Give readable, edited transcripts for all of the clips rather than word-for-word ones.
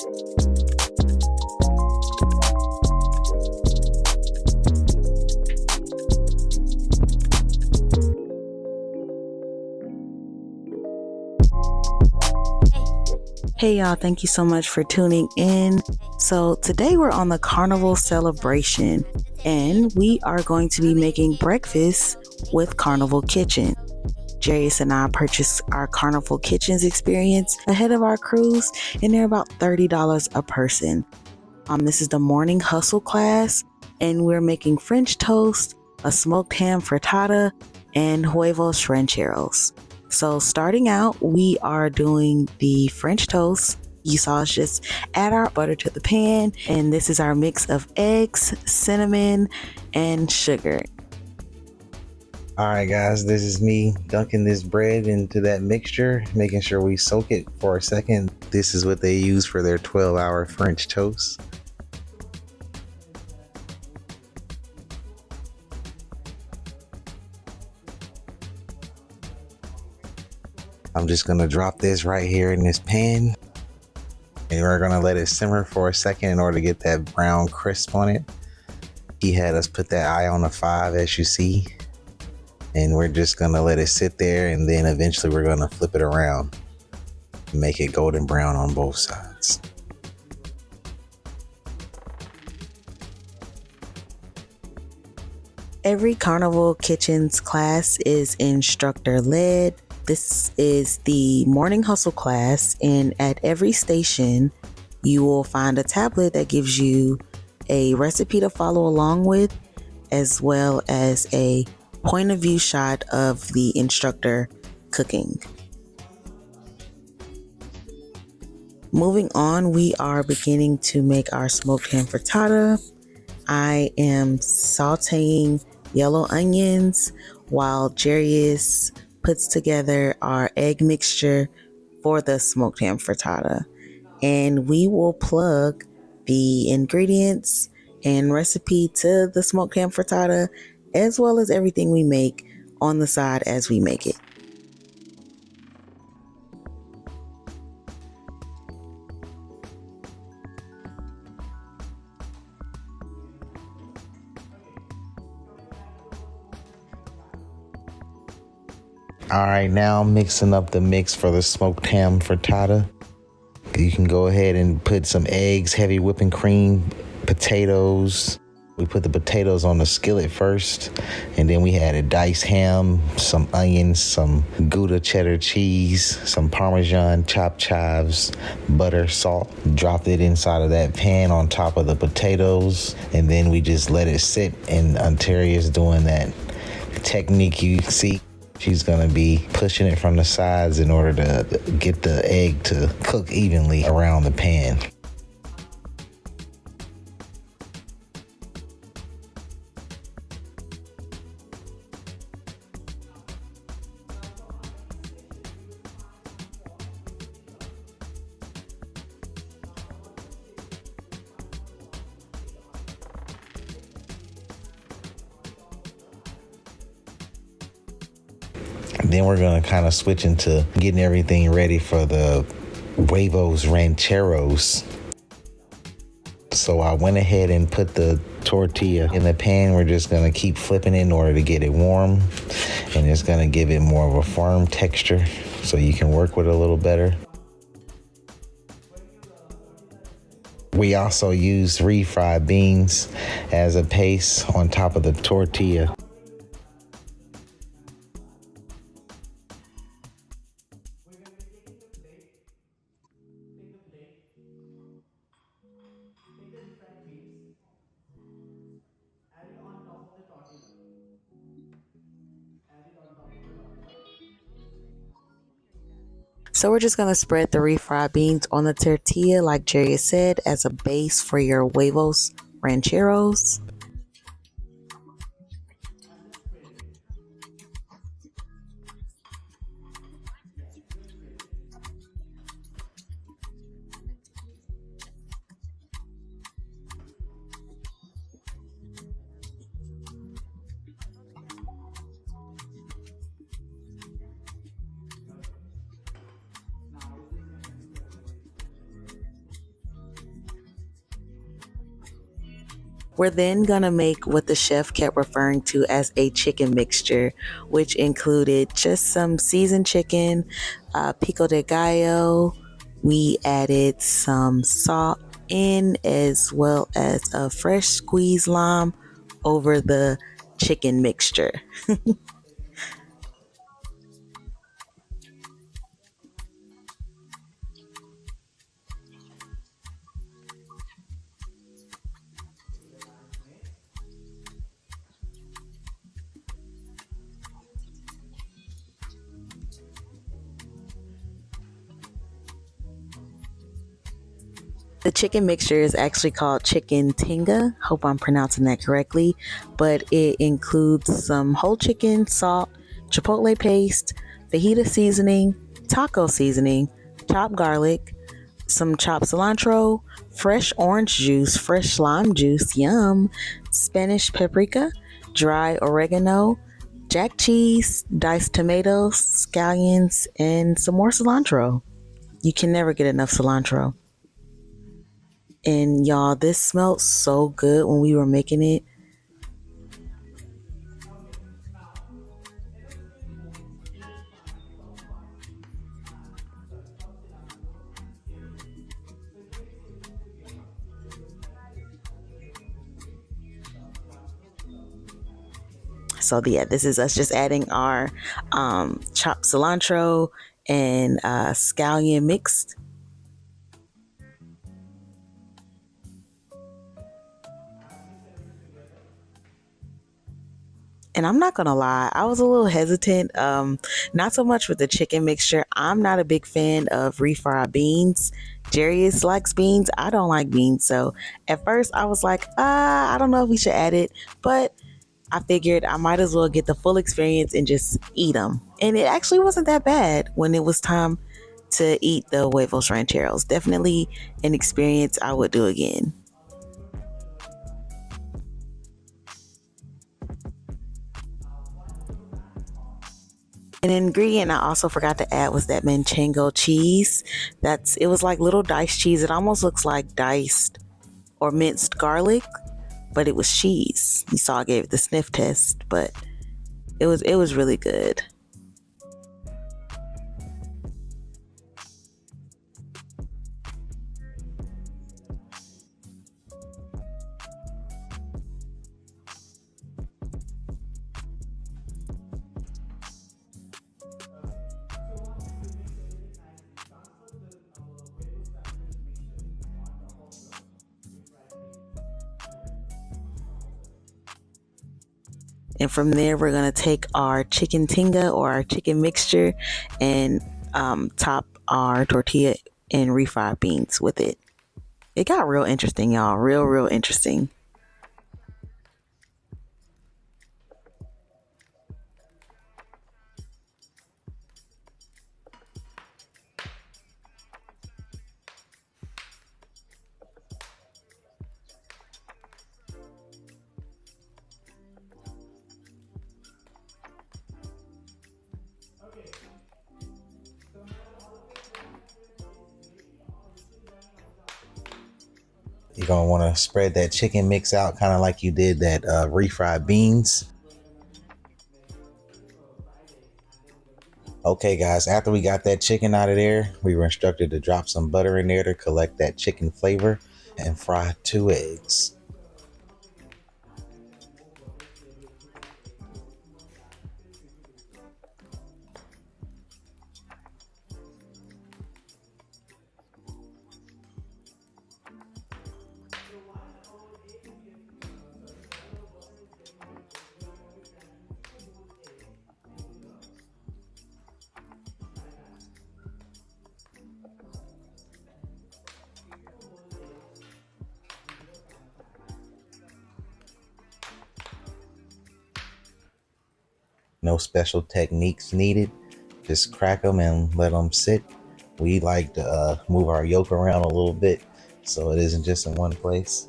Hey y'all, thank you so much for tuning in. So today we're on the Carnival Celebration and we are going to be making breakfast with Carnival Kitchen. Jarius and I purchased our Carnival Kitchen's experience ahead of our cruise and they're about $30 a person. This is the morning hustle class and we're making French toast, a smoked ham frittata, and Huevos rancheros. So starting out, we are doing the French toast. You saw us just add our butter to the pan, and this is our mix of eggs, cinnamon, and sugar. All right, guys, this is me dunking this bread into that mixture, making sure we soak it for a second. This is what they use for their 12-hour French toast. I'm just gonna drop this right here in this pan and we're gonna let it simmer for a second in order to get that brown crisp on it. He had us put that eye on the 5 as you see, and we're just gonna let it sit there and then eventually we're gonna flip it around and make it golden brown on both sides. Every Carnival Kitchen's class is instructor led. This is the morning hustle class, and at every station, you will find a tablet that gives you a recipe to follow along with, as well as a point of view shot of the instructor cooking. Moving on, we are beginning to make our smoked ham frittata. I am sauteing yellow onions while Jarius puts together our egg mixture for the smoked ham frittata. And we will plug the ingredients and recipe to the smoked ham frittata, as well as everything we make on the side as we make it. All right, now I'm mixing up the mix for the smoked ham frittata. You can go ahead and put some eggs, heavy whipping cream, potatoes. We put the potatoes on the skillet first, and then we added diced ham, some onions, some Gouda cheddar cheese, some Parmesan, chopped chives, butter, salt. Dropped it inside of that pan on top of the potatoes, and then we just let it sit, and Ontaria's doing that technique you see. She's gonna be pushing it from the sides in order to get the egg to cook evenly around the pan. Then we're gonna kind of switch into getting everything ready for the Huevos rancheros. So I went ahead and put the tortilla in the pan. We're just gonna keep flipping it in order to get it warm, and it's gonna give it more of a firm texture so you can work with it a little better. We also used refried beans as a paste on top of the tortilla. So we're just going to spread the refried beans on the tortilla, like Jerry said, as a base for your Huevos rancheros. We're then going to make what the chef kept referring to as a chicken mixture, which included just some seasoned chicken, pico de gallo. We added some salt in, as well as a fresh squeezed lime over the chicken mixture. The chicken mixture is actually called chicken tinga. Hope I'm pronouncing that correctly. But it includes some whole chicken, salt, chipotle paste, fajita seasoning, taco seasoning, chopped garlic, some chopped cilantro, fresh orange juice, fresh lime juice, yum, Spanish paprika, dry oregano, jack cheese, diced tomatoes, scallions, and some more cilantro. You can never get enough cilantro. And y'all, this smelled so good when we were making it. So yeah, this is us just adding our chopped cilantro and scallion mixed. And I'm not gonna lie, I was a little hesitant. Not so much with the chicken mixture. I'm not a big fan of refried beans. Jarius likes beans. I don't like beans. So at first I was like, I don't know if we should add it, but I figured I might as well get the full experience and just eat them. And it actually wasn't that bad when it was time to eat the Huevos rancheros. Definitely an experience I would do again. An ingredient I also forgot to add was that manchego cheese. It was like little diced cheese. It almost looks like diced or minced garlic, but it was cheese. You saw I gave it the sniff test, but it was really good. And from there, we're going to take our chicken tinga or our chicken mixture and top our tortilla and refried beans with it. It got real interesting, y'all. Real interesting. You're going to want to spread that chicken mix out kind of like you did that refried beans. Okay, guys, after we got that chicken out of there, we were instructed to drop some butter in there to collect that chicken flavor and fry 2 eggs. No special techniques needed. Just crack them and let them sit. We like to move our yolk around a little bit so it isn't just in one place.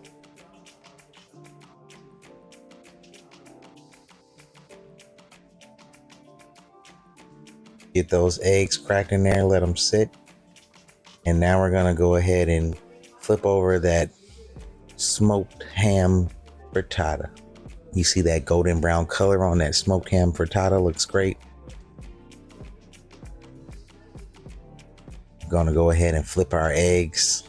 Get those eggs cracked in there, let them sit. And now we're going to go ahead and flip over that smoked ham frittata. You see that golden brown color on that smoked ham frittata, looks great. Gonna go ahead and flip our eggs.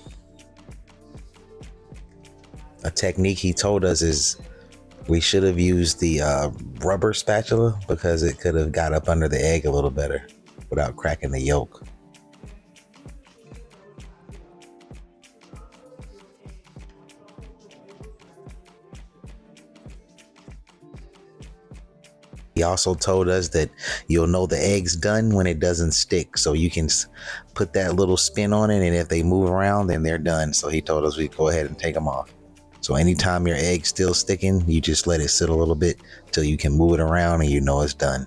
A technique he told us is we should have used the rubber spatula because it could have got up under the egg a little better without cracking the yolk. He also told us that you'll know the egg's done when it doesn't stick. So you can put that little spin on it, and if they move around, then they're done. So he told us we'd go ahead and take them off. So anytime your egg's still sticking, you just let it sit a little bit till you can move it around and you know it's done.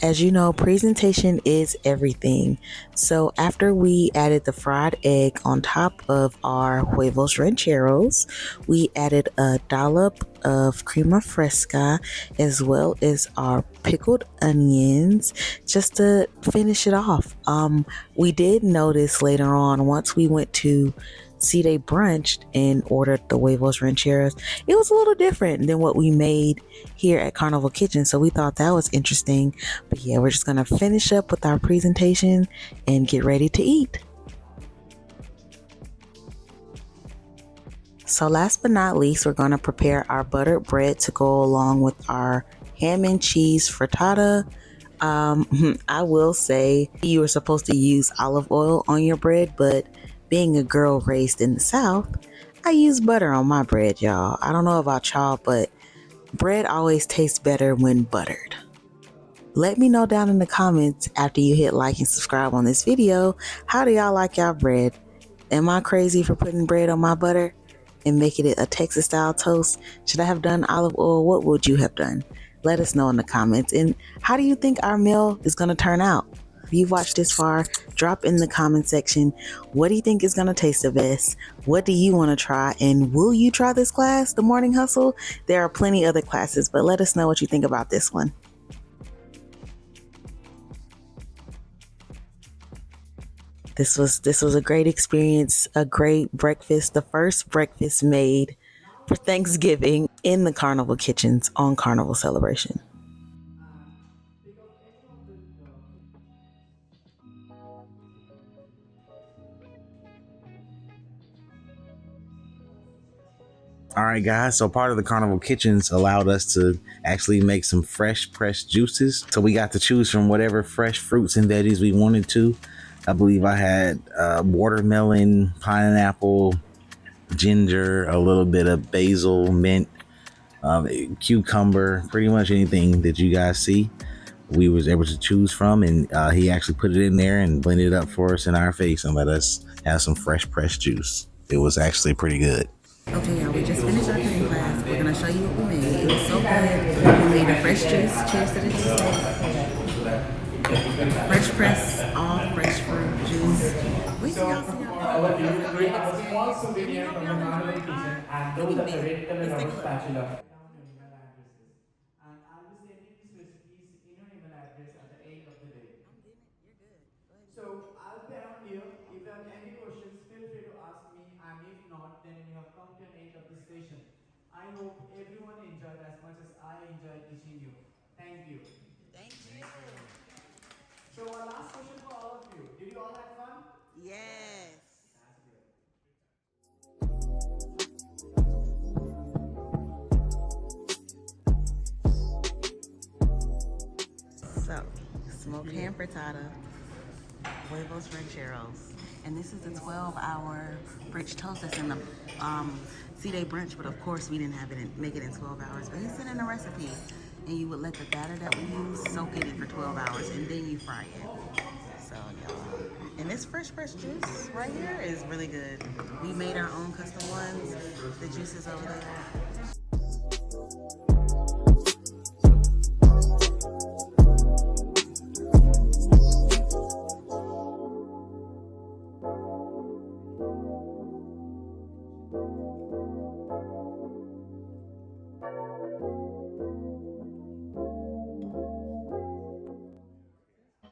As you know, presentation is everything. So after we added the fried egg on top of our Huevos rancheros, we added a dollop of crema fresca as well as our pickled onions just to finish it off. We did notice later on, once we went to see they brunched and ordered the Huevos rancheros, it was a little different than what we made here at Carnival Kitchen. So we thought that was interesting. But yeah, we're just gonna finish up with our presentation and get ready to eat. So last but not least, we're gonna prepare our buttered bread to go along with our ham and cheese frittata. I will say you were supposed to use olive oil on your bread, but being a girl raised in the South, I use butter on my bread, y'all. I don't know about y'all, but bread always tastes better when buttered. Let me know down in the comments after you hit like and subscribe on this video. How do y'all like y'all bread? Am I crazy for putting bread on my butter and making it a Texas style toast? Should I have done olive oil? What would you have done? Let us know in the comments. And how do you think our meal is going to turn out? If you've watched this far, drop in the comment section. What do you think is going to taste the best? What do you want to try? And will you try this class, the Morning Hustle? There are plenty other classes, but let us know what you think about this one. This was a great experience, a great breakfast, the first breakfast made for Thanksgiving in the Carnival Kitchens on Carnival Celebration. All right, guys. So part of the Carnival Kitchens allowed us to actually make some fresh pressed juices. So we got to choose from whatever fresh fruits and veggies we wanted to. I believe I had watermelon, pineapple, ginger, a little bit of basil, mint, cucumber, pretty much anything that you guys see. We was able to choose from, and he actually put it in there and blended it up for us in our face and let us have some fresh pressed juice. It was actually pretty good. Okay, y'all, we just finished our cooking class. We're gonna show you what we made. It was so good. We made a fresh juice. Cheers to this. Fresh press, all fresh fruit juice. Wait till y'all see our great experience. Souvenir from the Carnival Kitchen, and those at the red color rubber spatula. Down your email addresses, and I'll be sending these recipes in your email address at the end of the day. So I'll be around here. If you have any questions, feel free to ask me, and if not, then we have come to an end of this session. I hope everyone enjoyed as much as I enjoyed teaching you. Thank you. Thank you. So our last question for all of you. Did you all have fun? Yes. That's great. So, smoked ham frittata, Huevos rancheros, and this is a 12-hour French toast that's in the C-Day brunch. But of course, we didn't have it make it in 12 hours. But he sent in a recipe, and you would let the batter that we use soak in it for 12 hours, and then you fry it. So, y'all, and this fresh pressed juice right here is really good. We made our own custom ones. The juice is over there.